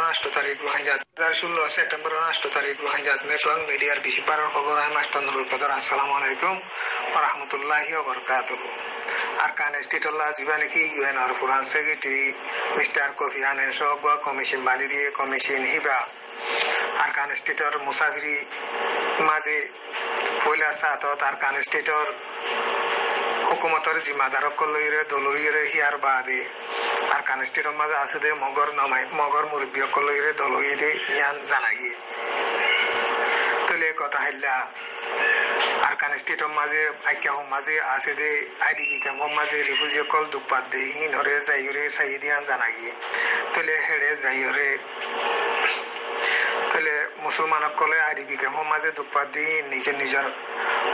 8 তারিখ 2016 সেপ্টেম্বর 8 তারিখ 2000 নেটওয়ার্ক মিডিয়ার বিশিবারের খবর আমি মাস্টার নুরুল কদর। আসসালামু আলাইকুম ওয়া রাহমাতুল্লাহি ওয়া বারাকাতুহু। আরকান স্টেটল্লাহ জীবানিকি ইউএনআর ফুরান সেক্রেটারি মিস্টার কোফি আনান সহগা কমিশন বানি দিয়ে কমিশন হিবা আরকান স্টেটর মুসাফিরি মাঝে পয়লা সাতত আরকান স্টেটর হুকুমতর জিম্মাদারক লইরে দলইরে হিয়ার বাদে আরকান স্টেটর মাঝে আছে দে মগর মুরব্বিয়ক লইরে দলইরে ইয়ান জানাগি তলে কথা হাইলা আরকান স্টেটর মাঝে আইকা মাঝে আছে দে আইডিবি ক্যাম্প মাঝে রিফিউজি কল দুপাত দে হিনরে যাইরে সাইদিয়ান জানাগি তলে হেড়ে যাইরে তলে মুসলমানক কলে আইডিবি ক্যাম্প মাঝে দুপাত দি নিজের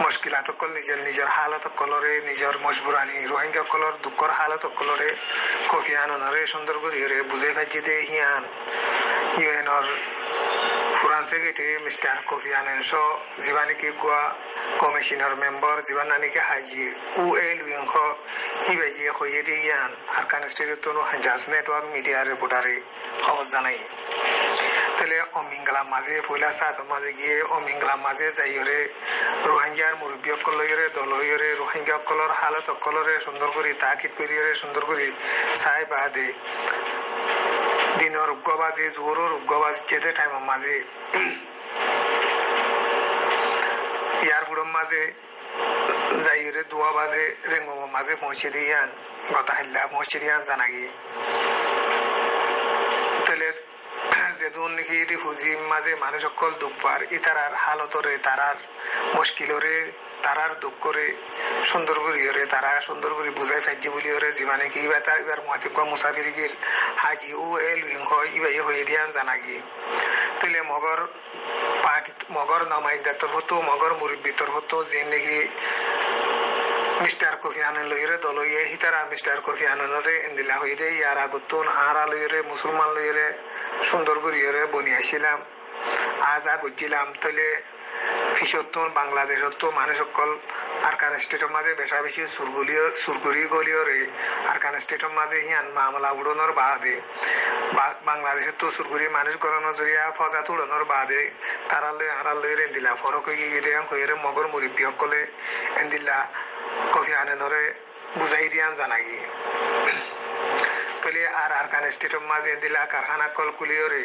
মুশকিলাত কল নিজের হালত কলরে নিজের মজবুরানি রোহিঙ্গা কলর দুঃখর হালত কলরে কোফি আনানরে সুন্দর করে বুঝে ভাজি দে হিয়ান ইউএনর ফুরান সেক্রেটারি মিস্টার কোফি আনান সহ জীবানিকি গোয়া কমিশনার মেম্বার জীবানানিকে হাজি উএল উইংখ হিবাইয়ে হইয়ে দে ইয়ান আরকান স্টেটর হাজাজ নেটওয়ার্ক মিডিয়া রিপোর্টারে খবর জানাই তাহলে অমিংলা মাঝে পয়লা সাত মাঝে গিয়ে অমিংলা মাঝে যাইরে রোহিঙ্গার মুরব্বী অকলরে দলরে রোহিঙ্গা অকলর হালত অকলরে সুন্দর করে তাকিদ করিয়ে সুন্দর করে চাই বাদে দিনের উগ্রবাজি জোরের উগ্রবাজি যেতে টাইম মাঝে ইয়ার ফুড়ম মাঝে যাইরে দোয়া বাজে রেঙ্গম মাঝে পৌঁছে দিয়ান গতা হাইলা পৌঁছে দিয়ান জানাগি তাহলে যেদুন নাকি রিফিউজি মাঝে মানুষ সকল দুঃখবার ইতারার হালতরে তারার মুশকিলরে তারার দুঃখ করে সুন্দর করিয়রে তারা সুন্দর করে বুঝাই ফাইজি বলিয়রে জীবনে কি এবার মহাতিক মুসাফির গিল হাজি ও এল উইংখ ইবাই হয়ে দিয়ান জানাগি তাহলে মগর নামাইদাতর হতো মগর মুরব্বিতর হতো যে নাকি মিস্টার কোফি আনান লইরে দলইয়ে হিতারা মিস্টার কোফি আনানরে ইন্দিলা হয়ে দে ইয়ার আগুতুন আরা লইরে মুসলমান লইরে সুন্দর করিয়রে বনিয়াছিলাম আজ আগুছিলাম তাহলে ফিসত্তর বাংলাদেশত মানুষ সকল আরকান স্টেটের মাঝে বেশা বেশি সুরগুলি গলিয়রে আরকান স্টেটের মাঝে হিয়ান মামলা উড়ানোর বাদে বাংলাদেশের তো সুরগুলি মানুষ গড়ানোর জরিয়া ফজাত উড়ানোর বাদে তারা লই আরা লই রেন্দিলা ফরক হয়ে মগর মুরব্বী সকলে এন্দিলা কফি আনানরে বুঝাই দিয়ান জানাগি আর আরকান স্টেটের মাঝে এন্দিলা কারখানা কল কুলিয়রে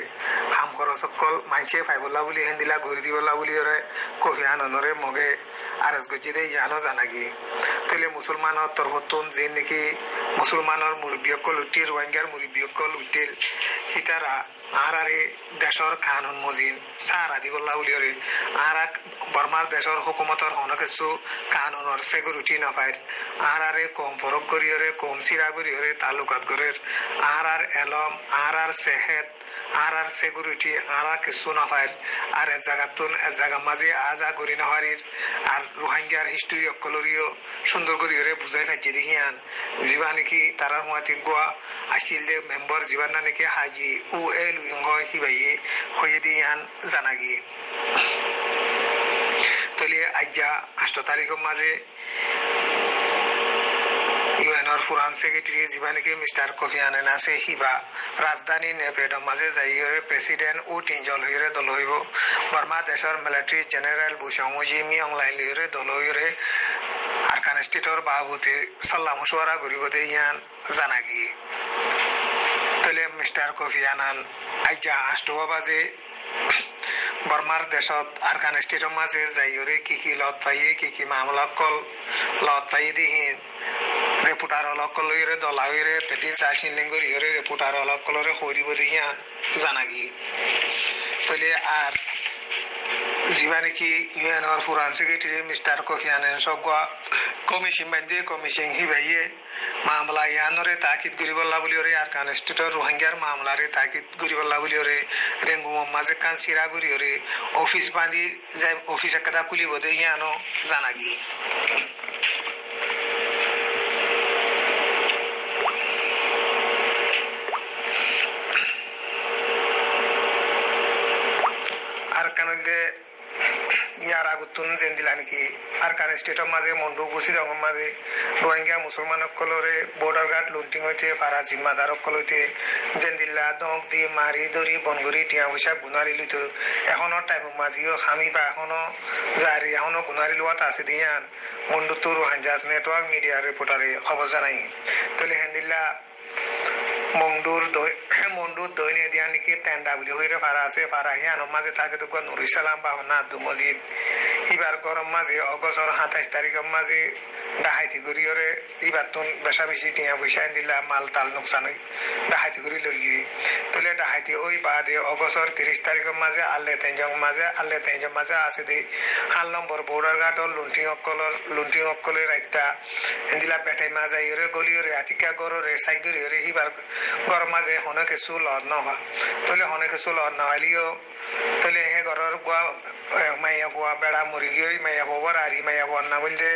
কাম খরচ কল মাইছে ফাইবলা বলি হেন্দিলা ঘুরি দিবলা বলিয়রে কফি আনানরে মগে আরজ গজি দে ইয়ানো জানাগি তলে মুসলমানের তরফতুন যে নাকি মুসলমানের মুরব্বী কল উঠিল রোহিঙ্গার মুরব্বী কল উঠিল হিতারা আরে দেশর কানুন মজিন সারা দিবলা বলিয়রে আরা বর্মার দেশর হুকুমতর হন কিছু কানুনের সিকিউরিটি নাপায় আরে কম ফরক করিয়রে কম সিরা করিয়রে তালুকাত গরের আর এলম আর সেহেত আর সিকিউরিটি আর কিছু নাপায় আর এক জায়গা মাঝে আজা করি নাহারির আর রোহিঙ্গার হিস্ট্রি অকলরিও সুন্দর করিয়রে বুঝাই ফাইছে দেখিয়ান জীবা নাকি তারা মাতি গোয়া আসিল মেম্বার জীবান নাকি হাজি ও এল উইঙ্গ হিবাইয়ে হয়ে দিয়ান জানাগি তলিয়ে আজ্জা 8 তারিখের মাঝে ইউএনআর ফুরান সেক্রেটারি জীবানিকে মিস্টার কোফি আনান আছে হিবা রাজধানী নেপেডর মাঝে যাইরে প্রেসিডেন্ট ও তিনজন হইরে দল হইব বর্মা দেশের মিলিটারি জেনারেল বুশামুজি মিয়ংলাই লইরে দল হইরে আরকান স্টেটর বাবুতে সাল্লা মশওয়ারা করিব দে ইয়ান জানাগি তলে মিস্টার কোফি আনান আজ্জা 8 বাজে বর্মার দেশত আরকান স্টেটের মাঝে যাইরে কি লত পাইয়ে কি মামলা কল লত পাইয়ে দিহিন রিপোর্টার অলকল লইরে দলাইরে পেটির চাষিন লিঙ্গর ইরে রিপোর্টার অলকলরে হরিব দিয়ান জানাগি তলে আর জীবানে কি ইউএনআর ফুরান সেক্রেটারি মিস্টার কোফি আনান সগা কমিশন বান্ধে কমিশন হিবাইয়ে মামলা ইয়ানরে তাকিদ করিবল্লা বলিওরে আরকান স্টেটর রোহিঙ্গার মামলারে তাকিদ করিবল্লা বলিওরে রেঙ্গু মাঝে কান সিরা করিওরে অফিস বান্ধি অফিস একটা খুলিব দে ইয়ানো জানাগি আরকানকে ইয়ার ফারাগুতুন জেন্দিলান কি আর কার স্টেটের মাঝে মন্ডু গুছি রঙের মাঝে রোহিঙ্গা মুসলমান সকলরে বর্ডার গার্ড লুন্টিং হইতে ফারা জিম্মাদার সকল হইতে জেন্দিল্লা দক দিয়ে মারি দড়ি বনগরি টিয়া পয়সা গুনারি লইত এখনো টাইম মাঝিও হামি বা এখনো জারি এখনো গুনারি লোয়াত আছে দিয়ান মন্ডু তোর হাঞ্জাস নেটওয়ার্ক মিডিয়া রিপোর্টারে খবর জানাই তাহলে হেন্দিল্লা মন্ডুর দৈনে দিয়া নাকি টেন্ডা বুলি হইরে ফারা আছে ফারা হিয়ানোর মাঝে থাকে তো নুর ইসলাম বাহনা আব্দু মজিদ এবার গরম মাঝে অগস্টর 27 তারিখের মাঝে ডাহাইতি করিওরে এবার তো বেশা বেশি টিয়া পয়সা দিলা মাল তাল নোকসান হই ডাহাইতি করি লই গিয়ে তাহলে ডাহাইতি ওই বাদে অগস্টর 30 তারিখের মাঝে আল্লে তেঞ্জং মাঝে আছে দে হাল নম্বর বর্ডার গার্ডর লুন্টিং অকলের রাইতা দিলা বেটাই মাঝে ইরে গলিওরে আতিকা গররে সাইগরিওরে হিবার গরম মাঝে হনে কিছু লদ নহা তাহলে হনে কিছু লদ নহালিও তাহলে হে ঘরের গুয়া মাইয়া বুয়া বেড়া মুরগি ওই মাইয়া বুয়ার আরি মাইয়া বুয়ার না বললে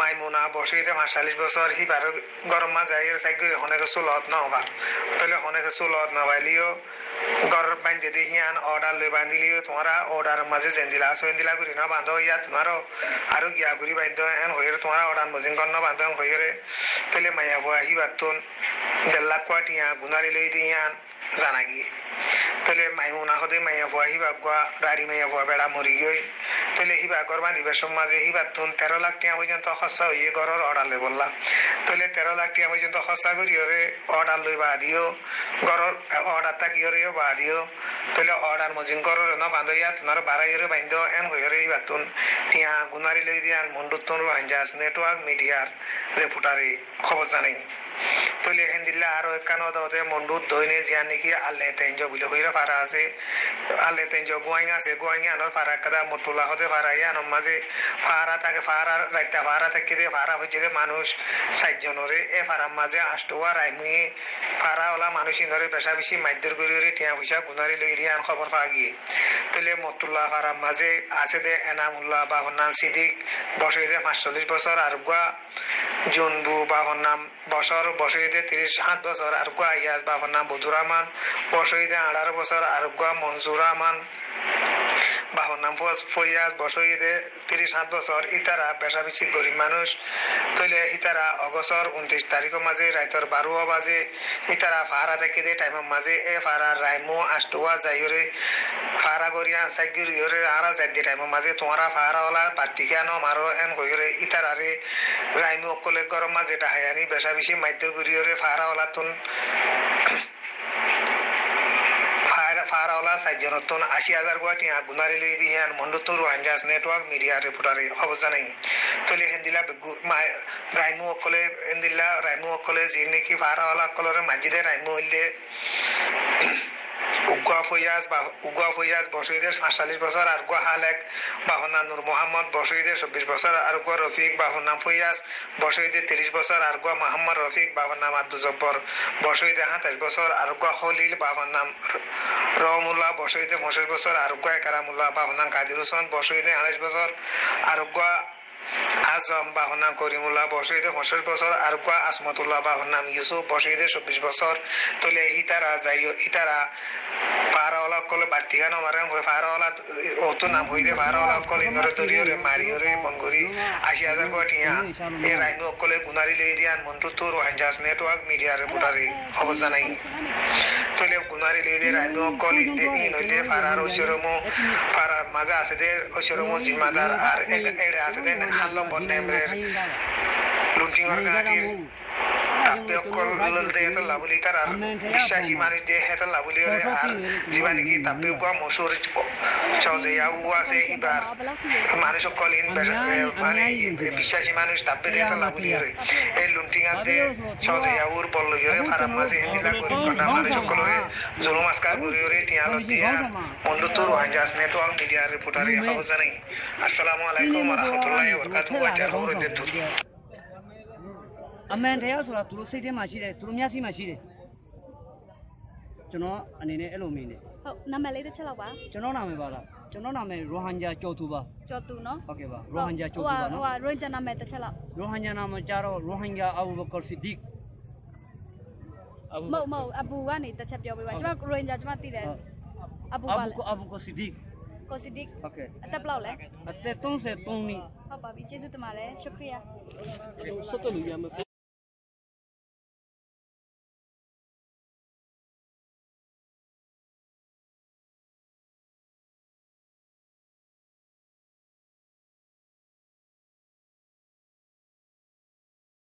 মাইমুনা বসে 45 বছর হিবার গরম মাঝে সাইগরি হনে কিছু লদ নহবা তাহলে হনে কিছু লদ নহালিও ঘর বান্ধে দিয়ান অর্ডার লই বান্ধিলিও তোমরা অর্ডার মাঝে জেন্দিলা সেন্দিলা করি না বান্ধ ইয়া তোমারও আরো গিয়া ঘুরি বান্ধ এন হয়ে তোমরা অর্ডার মজিং কর না বান্ধ হয়ে তাহলে মাইয়া বুয়া হিবার তুন 1.5 লাখ কোটিয়া গুনারি লই দিয়ান জানা গিয়ে তাহলে মাইমুনা হদে মাইয়া বুয়া হিবা গুয়া রারি মাইয়া বুয়া বেড়া মরি গই তাহলে হিবা গরবা নিবেশ মাঝে হিবার তুন 13 লাখ টাকা পর্যন্ত খরচা হইয়ে ঘরের অর্ডার লই বললাম তাহলে 13 লাখ টাকা পর্যন্ত খরচা করি ওরে অর্ডার লই বা দিও ঘরের অর্ডার থাকি ওরে বা দিও তাহলে অর্ডার মজিং করো না বান্ধ ইয়া তোমার বাড়াই ওরে বান্ধ এন হয়ে হিবার তুন টিয়া গুনারি লই দিয়ান মন্ডুতুন রোহাঞ্জাস নেটওয়ার্ক মিডিয়ার রিপোর্টারে খবর জানাই তাহলে হেন্দিল্লা আরো একখান হতে মন্ডুর দৈনে জিয়া নাকি আল্লে তেঞ্জ বলে হইরে ফারা আছে আল্লে তেঞ্জ গোয়াইং আছে গোয়াইং আনোর ফারা কাদা মোটুলা হতে ফারা ইয়ানোর মাঝে ফারা থাকে ফারার রাইতা ফারা থেকে দে ফারা হচ্ছে মানুষ 60 জনরে এ ফারার মাঝে আষ্টুয়া রাইমুয়ে ফারা ওলা মানুষ ইনরে বেশা বেশি মাইদর করিরে টিয়া পয়সা গুনারি লই রিয়ান খবর পা গিয়ে তাহলে মোটুল্লাহ ফারার মাঝে আছে দে এনামুল্লাহ বাহর নাম সিদ্দিক বসে দে 45 বছর আর গুয়া জুনবু বাহর নাম বছর বসে দে 37 বছর আর গুয়া ইয়াস বাহর নাম বদুর রহমান বসে দে 18 বছর আর গুয়া মনজুর রহমান বাহর নাম ফয়াজ বসে দে 37 বছর ইতারা বেশা বেশি গরিব মানুষ তাহলে ইতারা অগস্টর 29 তারিখের মাঝে রাইতর 12 বাজে ইতারা ফারা থেকে দে টাইমের মাঝে এ ফারা রাইমু আষ্টুয়া যাইরে ফারা গরিয়া সাইগিরিওরে আরা যাই দে টাইমের মাঝে তোমরা ফারা ওলা পাতিকানো মারো এন কইরে ইতারারে রাইমু অকলে গরম মাঝে ডাহায়ানি বেশা বেশি মাইদর গরিওরে ফারা ওলা তুন ফারাওলা 60 জনতন 80,000 গুয়াটি গুনারি লই দিয়ান মন্ডুতুর রোহাঞ্জাস নেটওয়ার্ক মিডিয়া রিপোর্টারে খবর জানাই তাহলে হেন্দিলা রাইমু অকলে যে নাকি ফারাওলা অকলরে মাঝিদে রাইমু হইলে উগুয়া ফয়াজ বসইদের 45 বছর আর গুয়া হালেক বাহনা নূর মোহাম্মদ বসইদের 24 বছর আর গুয়া রফিক বাহনা ফয়াজ বসইদের 30 বছর আর গুয়া মোহাম্মদ রফিক বাহনা আব্দু জব্বর বসইদের 27 বছর আর গুয়া খলিল বাহনা রহমুল্লাহ বসইদের 25 বছর আর গুয়া কারামুল্লাহ বাহনা কাদির হোসেন বসইদের 28 বছর আর গুয়া আজম বাহর নাম করিমুল্লাহ বসইদে 25 বছর আর গুয়া আসমতুল্লাহ বাহর নাম ইউসুফ বসইদে 24 বছর তাহলে ইতারা ফারাওয়ালা কলে বাতিগানো মারেন ফারাওয়ালা ওতো নাম হইদে ফারাওয়ালা কলে ইনরে দরিয়রে মারিয়রে বঙ্গরি 80,000 কোটিয়া এ রাইনু কলে গুনারি লই দিয়ান মন্টুতুর রোহাঞ্জাস নেটওয়ার্ক মিডিয়া রিপোর্টারে খবর জানাই তাহলে গুনারি লই দে রাইনু কলে দে ইনলে ফারার ওচরমো ফারার মাঝে আছে দে ওচরমো জিম্মাদার আর এড়ে আছে দে হাল্লো বন্নেমরে লুন্টিং অর্গানিটির তাপে অকল ললতে এটা লাবলি তার আর বিশ্বাসী মানুষ দিয়ে এটা লাবলি আর জীবানি কি তাপে গুয়া মসুর চৌজে ইয়াউ আছে এবার মানুষ অকল ইন মানে বিশ্বাসী মানুষ তাপে দিয়ে এটা লাবলি এই লুন্টিং আর দিয়ে চৌজে ইয়াউর বলল ইরে ফারাম মাঝে হিন্দিলা করি কটা মানুষ অকলরে জুলুম আসকার করিওরে টিয়ালো দিয়া মন্ডুতুর রোহাঞ্জাস নেটওয়ার্ক মিডিয়া রিপোর্টারে খবর জানাই আসসালামু আলাইকুম ওয়া রাহমাতুল্লাহি ওয়া বারাকাতুহু আচ্ছা হরে দেতু amen theo sura tu sei de ma shi de tu mya si ma shi de ကျွန်တော်အနေနဲ့အဲ့လိုမင်းနဲ့ဟုတ်နာမည်လေးတစ်ချက်လောက်ပါကျွန်တော်နာမည်ပါလားကျွန်တော်နာမည်ရိုဟန်ဂျာကျော်သူပါကျော်သူနော်ဟုတ်ကဲ့ပါရိုဟန်ဂျာကျော်သူပါနော်ဟိုရိုဟန်ဂျာနာမည်တစ်ချက်လောက်ရိုဟန်ဂျာနာမည်ကြတော့ရိုဟန်ဂျာအဘူဘကာစီဒီမဟုတ်အဘူကနေတစ်ချက်ပြောပေးပါကျွန်မရိုဟန်ဂျာကျွန်မသိတယ် အဘူပါ အဘူကိုစီဒီ ကိုစီဒီ โอเค အသက်ဘယ်လောက်လဲ အသက်33နှစ် ဟုတ်ပါပြီကျေးဇူးတင်ပါတယ်ရှုခရီယာ ဆက်တော့လူရမယ်